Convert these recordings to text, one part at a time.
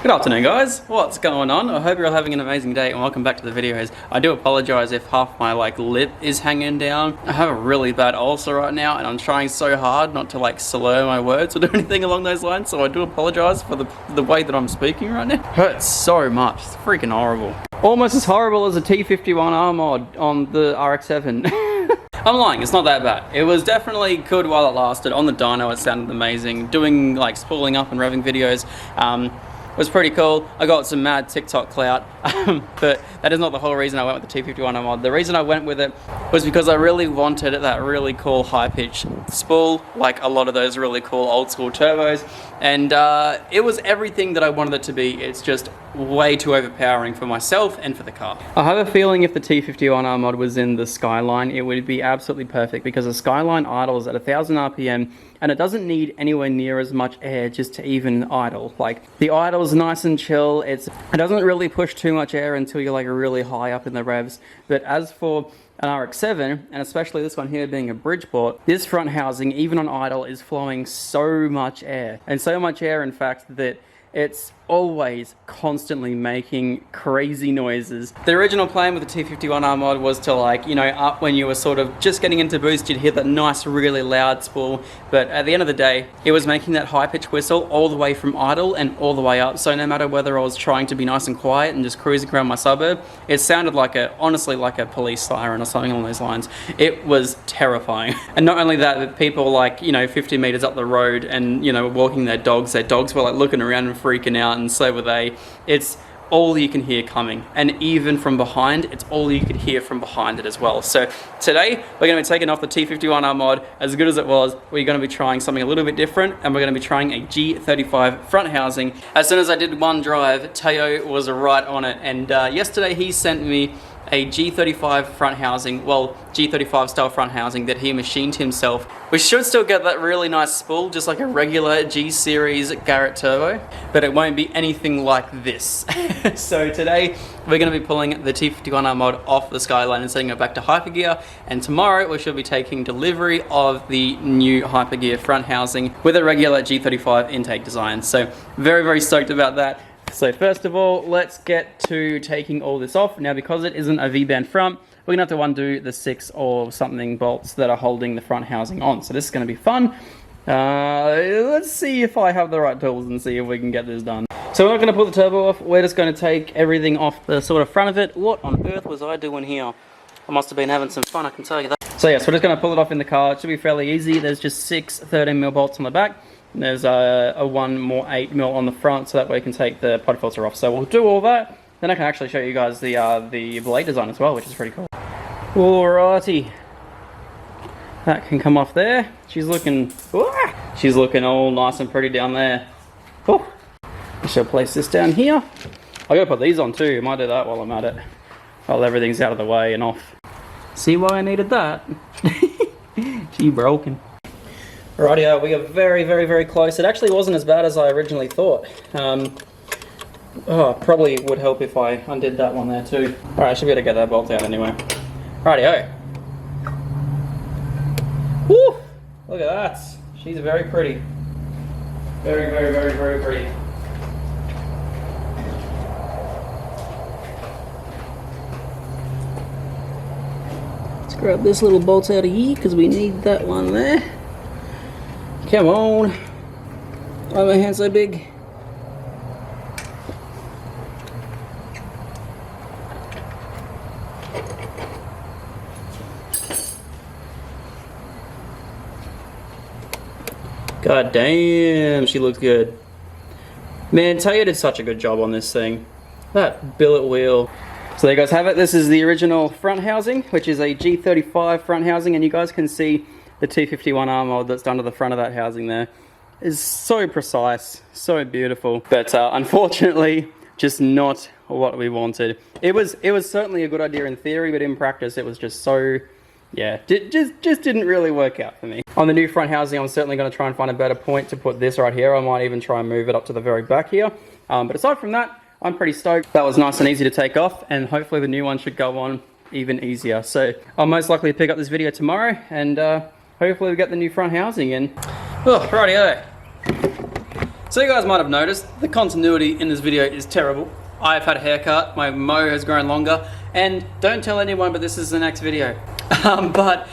Good afternoon guys, what's going on? I hope you're all having an amazing day and welcome back to the videos. I do apologise if half my lip is hanging down. I have a really bad ulcer right now and I'm trying so hard not to slur my words or do anything along those lines, so I do apologise for the way that I'm speaking right now. It hurts so much, it's freaking horrible. Almost as horrible as a T51r Mod on the RX7. I'm lying, it's not that bad. It was definitely good while it lasted. On the dyno it sounded amazing. Doing spooling up and revving videos was pretty cool. I got some mad TikTok clout, but that is not the whole reason I went with the T51r Mod. The reason I went with it was because I really wanted that really cool high pitch spool, like a lot of those really cool old school turbos, and it was everything that I wanted it to be. It's just way too overpowering for myself and for the car. I have a feeling if the T51r Mod was in the Skyline, it would be absolutely perfect because the Skyline idles at 1000 RPM and it doesn't need anywhere near as much air just to even idle. The idle is nice and chill. It doesn't really push too much air until you're really high up in the revs. But as for an RX7, and especially this one here being a Bridgeport, this front housing, even on idle, is flowing so much air. And so much air, in fact, that it's always constantly making crazy noises. The original plan with the T51r Mod was to up when you were sort of just getting into boost, you'd hear that nice really loud spool, but at the end of the day it was making that high pitch whistle all the way from idle and all the way up, so no matter whether I was trying to be nice and quiet and just cruising around my suburb, it sounded honestly like a police siren or something along those lines. It was terrifying. And not only that, but people 50 meters up the road and walking their dogs were looking around and freaking out, and so were they. It's all you can hear coming, and even from behind, it's all you could hear from behind it as well. So today we're going to be taking off the T51r Mod. As good as it was, we're going to be trying something a little bit different, and we're going to be trying a G35 front housing. As soon as I did one drive, Teo was right on it, and yesterday he sent me a G35 front housing, well, G25 style front housing that he machined himself. We should still get that really nice spool, just like a regular G series Garrett turbo, but it won't be anything like this. So today we're going to be pulling the T51r Mod off the Skyline and sending it back to Hypergear, and tomorrow we should be taking delivery of the new Hypergear front housing with a regular G35 intake design. So very, very stoked about that. So first of all, let's get to taking all this off. Now, because it isn't a V-band front, we're going to have to undo the 6 or something bolts that are holding the front housing on. So this is going to be fun. Let's see if I have the right tools and see if we can get this done. So we're not going to pull the turbo off. We're just going to take everything off the sort of front of it. What on earth was I doing here? I must have been having some fun, I can tell you that. So yes, we're just going to pull it off in the car. It should be fairly easy. There's just 6 13mm bolts on the back. There's a 1 more 8mm on the front, so that way you can take the pod filter off. So we'll do all that, then I can actually show you guys the blade design as well, which is pretty cool. Alrighty, that can come off there. She's looking all nice and pretty down there. Oh, I shall place this down here. I gotta put these on too. I might do that while I'm at it, while everything's out of the way and off. See why I needed that? She broken. Rightio, we are very, very, very close. It actually wasn't as bad as I originally thought. Probably would help if I undid that one there too. Alright, I should be able to get that bolt out anyway. Rightio. Woo! Look at that. She's very pretty. Very, very, very, very pretty. Let's grab this little bolt out of here because we need that one there. Come on. Why are my hands so big? God damn, she looks good. Man, Teo did such a good job on this thing. That billet wheel. So there you guys have it. This is the original front housing, which is a G35 front housing, and you guys can see the T51r Mod that's done to the front of that housing there is so precise, so beautiful, but unfortunately just not what we wanted. It was certainly a good idea in theory, but in practice it was just so, yeah, just didn't really work out for me. On the new front housing, I'm certainly going to try and find a better point to put this right here. I might even try and move it up to the very back here, but aside from that, I'm pretty stoked. That was nice and easy to take off, and hopefully the new one should go on even easier. So I'll most likely pick up this video tomorrow, and hopefully we get the new front housing in. Oh, rightio. So you guys might have noticed, the continuity in this video is terrible. I've had a haircut, my mo has grown longer, and don't tell anyone, but this is the next video. The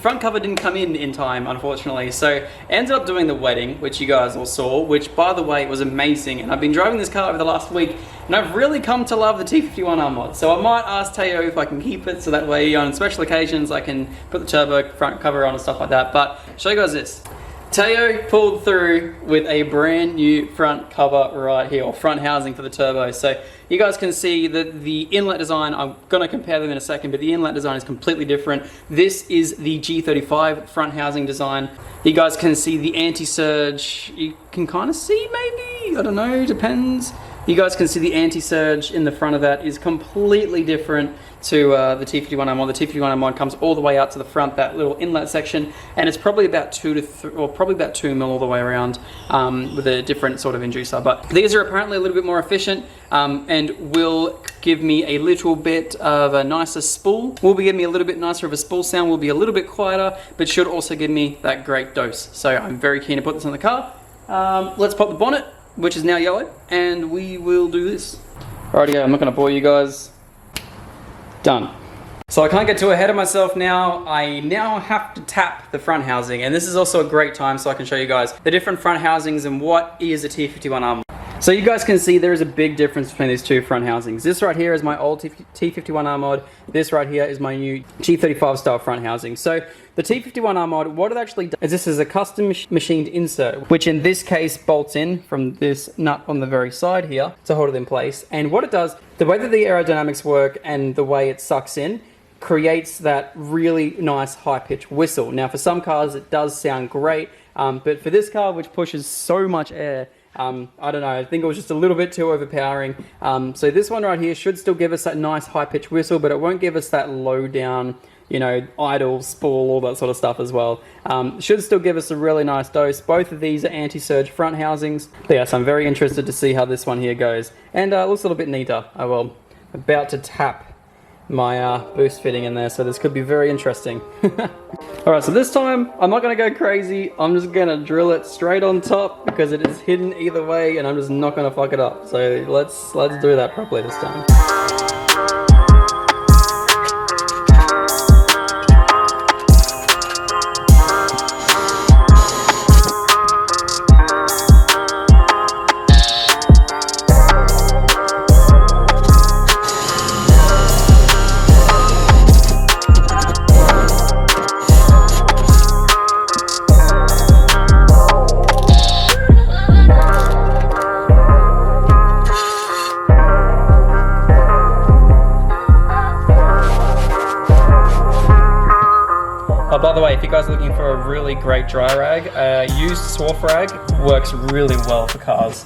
front cover didn't come in time, unfortunately, so I ended up doing the wedding, which you guys all saw, which by the way was amazing, and I've been driving this car over the last week, and I've really come to love the T51r Mod, so I might ask Teo if I can keep it, so that way on special occasions I can put the turbo front cover on and stuff like that. But I'll show you guys this. Teo pulled through with a brand new front cover right here, or front housing for the turbo. So you guys can see that the inlet design, I'm gonna compare them in a second, but the inlet design is completely different. This is the G25 front housing design. You guys can see the anti-surge, you can kind of see maybe, I don't know, depends. You guys can see the anti-surge in the front of that is completely different to the T51r Mod. The T51r Mod comes all the way out to the front, that little inlet section, and it's probably about 2 mil all the way around with a different sort of inducer. But these are apparently a little bit more efficient and will give me a little bit of a nicer spool. Will be giving me a little bit nicer of a spool sound, will be a little bit quieter, but should also give me that great dose. So I'm very keen to put this on the car. Let's pop the bonnet, which is now yellow, and we will do this. Rightio, I'm not gonna bore you guys. Done. So I can't get too ahead of myself now. I now have to tap the front housing, and this is also a great time so I can show you guys the different front housings and what is a T51r Mod. So you guys can see there is a big difference between these two front housings. This right here is my old T51r Mod. This right here is my new G25 style front housing. So the T51r Mod, what it actually does is this is a custom machined insert, which in this case bolts in from this nut on the very side here to hold it in place. And what it does, the way that the aerodynamics work and the way it sucks in, creates that really nice high-pitched whistle. Now for some cars it does sound great, but for this car, which pushes so much air, I don't know, I think it was just a little bit too overpowering. So this one right here should still give us that nice high-pitched whistle, but it won't give us that low-down, you know, idle, spool, all that sort of stuff as well. Should still give us a really nice dose. Both of these are anti-surge front housings. But yes, I'm very interested to see how this one here goes. And it looks a little bit neater. I will about to tap my boost fitting in there, so this could be very interesting. Alright, so this time I'm not going to go crazy. I'm just going to drill it straight on top because it is hidden either way and I'm just not going to fuck it up. So let's do that properly this time. By the way, if you guys are looking for a really great dry rag, used swarf rag works really well for cars.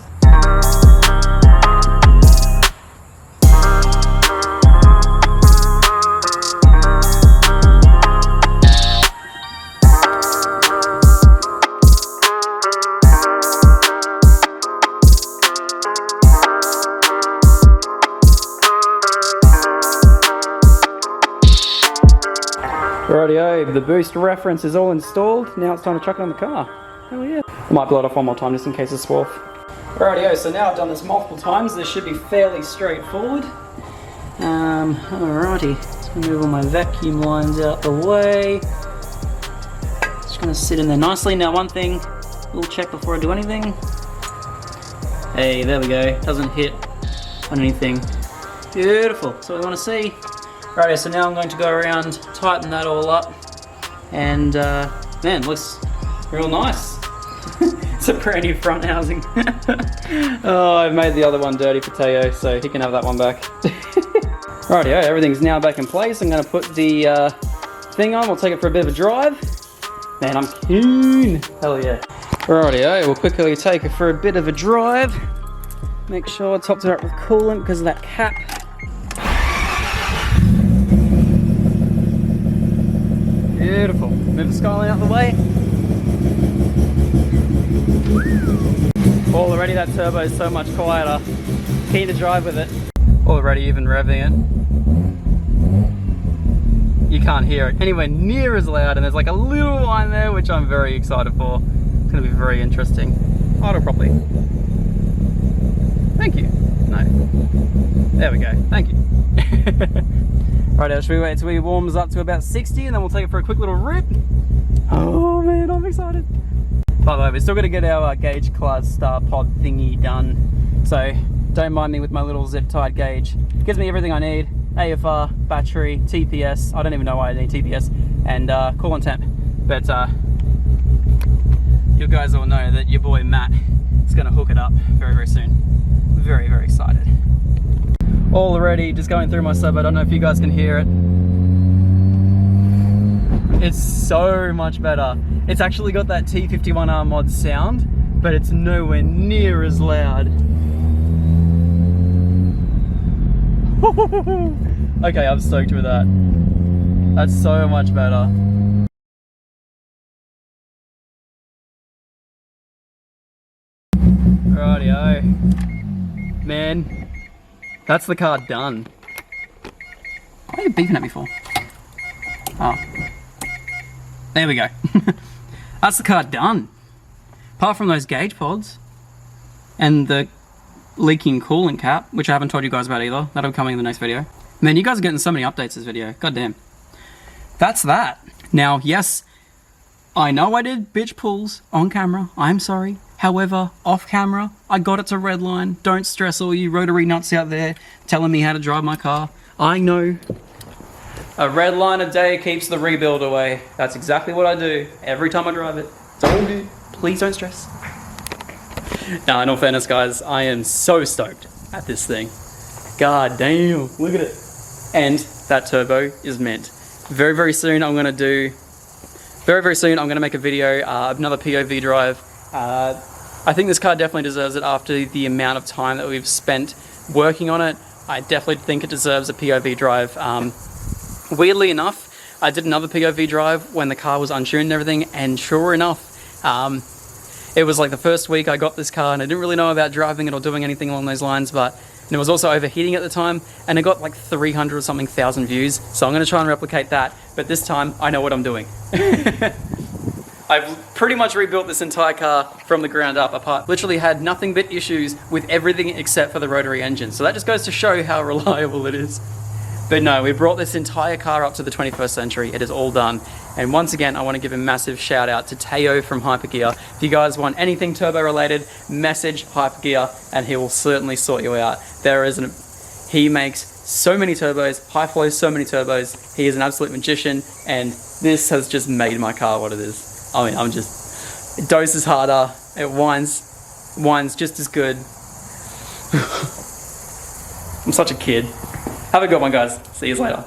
Rightio, the boost reference is all installed. Now it's time to chuck it on the car. Hell yeah. I might blow it off one more time just in case it's swarf. Rightio, so now I've done this multiple times. This should be fairly straightforward. Alrighty, let's move all my vacuum lines out the way. Just gonna sit in there nicely. Now one thing, we'll check before I do anything. Hey, there we go. Doesn't hit on anything. Beautiful, that's what we want to see. Right, so now I'm going to go around, tighten that all up, and man, looks real nice. It's a brand new front housing. Oh, I've made the other one dirty for Teo, so he can have that one back. Rightio, everything's now back in place. I'm going to put the thing on, we'll take it for a bit of a drive. Man, I'm keen. Hell yeah. Rightio, we'll quickly take it for a bit of a drive. Make sure I topped it up with coolant because of that cap. Beautiful. Move the skyline out the way. Already that turbo is so much quieter. Keen to drive with it. Already even revving it. You can't hear it anywhere near as loud, and there's like a little line there which I'm very excited for. It's going to be very interesting. Idle properly. Thank you. No. There we go. Thank you. Right, should we wait till we warms up to about 60 and then we'll take it for a quick little rip? Oh man, I'm excited. By the way, we're still going to get our gauge class pod thingy done. So don't mind me with my little zip tied gauge. It gives me everything I need. AFR, battery, TPS. I don't even know why I need TPS. And coolant temp. But you guys all know that your boy Matt is going to hook it up very, very soon. Very, very excited. Already just going through my sub. I don't know if you guys can hear it. It's so much better. It's actually got that T51r Mod sound, but it's nowhere near as loud. Okay, I'm stoked with that. That's so much better. Rightio. Man, that's the car done. What are you beeping at me for? Oh. There we go. That's the car done. Apart from those gauge pods and the leaking coolant cap, which I haven't told you guys about either. That'll be coming in the next video. Man, you guys are getting so many updates this video. God damn. That's that. Now, yes, I know I did bitch pulls on camera. I'm sorry. However, off camera, I got it to redline. Don't stress all you rotary nuts out there telling me how to drive my car. I know. A red line a day keeps the rebuild away. That's exactly what I do every time I drive it. It's all good. Please don't stress. Now, in all fairness, guys, I am so stoked at this thing. God damn, look at it. And that turbo is mint. Very, very soon, I'm going to make a video, another POV drive. I think this car definitely deserves it after the amount of time that we've spent working on it. I definitely think it deserves a POV drive. Weirdly enough, I did another POV drive when the car was untuned and everything, and sure enough, it was like the first week I got this car and I didn't really know about driving it or doing anything along those lines, but it was also overheating at the time, and it got like 300 or something thousand views, so I'm going to try and replicate that, but this time I know what I'm doing. I've pretty much rebuilt this entire car from the ground up apart. Literally had nothing but issues with everything except for the rotary engine, so that just goes to show how reliable it is. But no, we brought this entire car up to the 21st century. It is all done. And once again, I want to give a massive shout out to Teo from Hypergear. If you guys want anything turbo related, message Hypergear and he will certainly sort you out. He makes so mmany turbos, high flows, so many turbos. He is an absolute magician, and this has just made my car what it is. I mean, it doses harder, it whines just as good. I'm such a kid. Have a good one, guys. See you later.